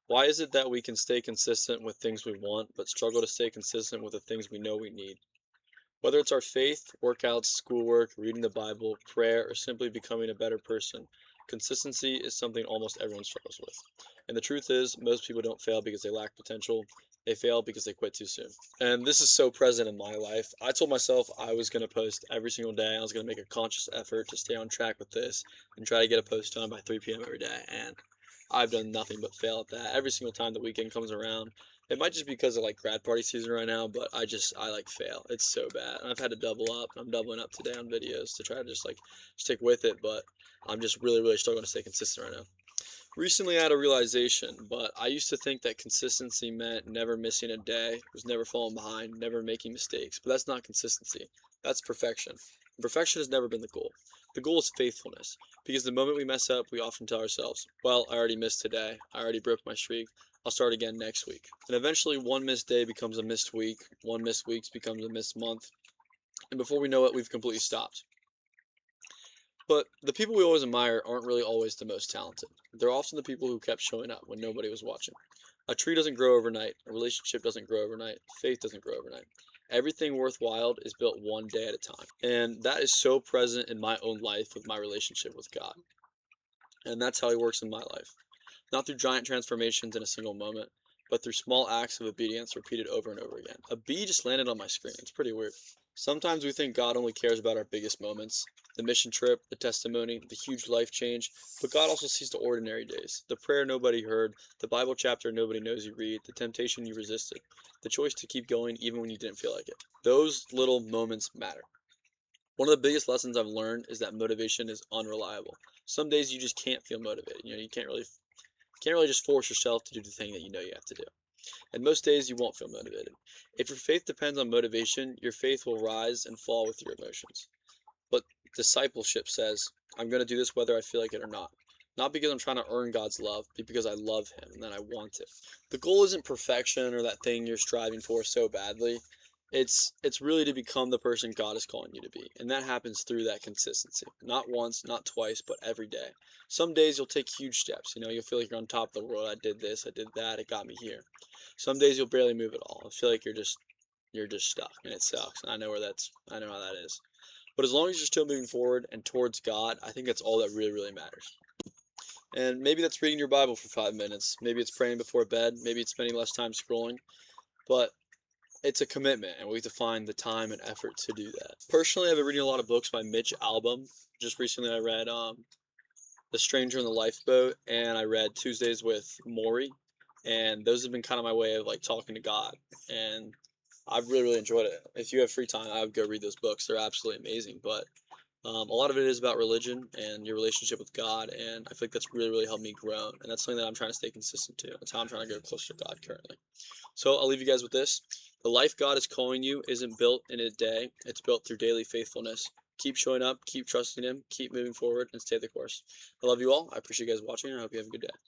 Why is it that we can stay consistent with things we want, but struggle to stay consistent with the things we know we need? Whether it's our faith, workouts, schoolwork, reading the Bible, prayer, or simply becoming a better person, consistency is something almost everyone struggles with. And the truth is, most people don't fail because they lack potential. They fail because they quit too soon. And this is so present in my life. I told myself I was going to post every single day. I was going to make a conscious effort to stay on track with this and try to get a post done by 3 p.m. every day. And I've done nothing but fail at that every single time the weekend comes around. It might just be because of like grad party season right now, but I like fail. It's so bad. And I've had to double up. I'm doubling up today on videos to try to just like stick with it, but I'm just really struggling to stay consistent right now. Recently I had a realization, but I used to think that consistency meant never missing a day, was never falling behind, never making mistakes. But that's not consistency. That's perfection. And perfection has never been the goal. The goal is faithfulness. Because the moment we mess up, we often tell ourselves, well, I already missed today. I already broke my streak. I'll start again next week. And eventually one missed day becomes a missed week. One missed week becomes a missed month. And before we know it, we've completely stopped. But the people we always admire aren't really always the most talented. They're often the people who kept showing up when nobody was watching. A tree doesn't grow overnight, a relationship doesn't grow overnight, faith doesn't grow overnight. Everything worthwhile is built one day at a time. And that is so present in my own life with my relationship with God. And that's how He works in my life. Not through giant transformations in a single moment, but through small acts of obedience repeated over and over again. A bee just landed on my screen. It's pretty weird. Sometimes we think God only cares about our biggest moments, the mission trip, the testimony, the huge life change, but God also sees the ordinary days, the prayer nobody heard, the Bible chapter nobody knows you read, the temptation you resisted, the choice to keep going even when you didn't feel like it. Those little moments matter. One of the biggest lessons I've learned is that motivation is unreliable. Some days you just can't feel motivated. You can't really just force yourself to do the thing that you know you have to do. And most days you won't feel motivated. If your faith depends on motivation, your faith will rise and fall with your emotions. But discipleship says, I'm going to do this whether I feel like it or not. Not because I'm trying to earn God's love, but because I love Him and that I want it. The goal isn't perfection or that thing you're striving for so badly. It's really to become the person God is calling you to be. And that happens through that consistency. Not once, not twice, but every day. Some days you'll take huge steps. You'll feel like you're on top of the world. I did this, I did that, it got me here. Some days you'll barely move at all. I feel like you're just stuck and it sucks. And I know how that is. But as long as you're still moving forward and towards God, I think that's all that really matters. And maybe that's reading your Bible for 5 minutes. Maybe it's praying before bed. Maybe it's spending less time scrolling. But it's a commitment, and we have to find the time and effort to do that. Personally, I've been reading a lot of books by Mitch Albom. Just recently, I read The Stranger in the Lifeboat, and I read Tuesdays with Maury. And those have been kind of my way of like talking to God. And I've really enjoyed it. If you have free time, I would go read those books. They're absolutely amazing. But a lot of it is about religion and your relationship with God, and I feel like that's really helped me grow. And that's something that I'm trying to stay consistent to. That's how I'm trying to go closer to God currently. So I'll leave you guys with this. The life God is calling you isn't built in a day, it's built through daily faithfulness. Keep showing up, keep trusting Him, keep moving forward, and stay the course. I love you all. I appreciate you guys watching, and I hope you have a good day.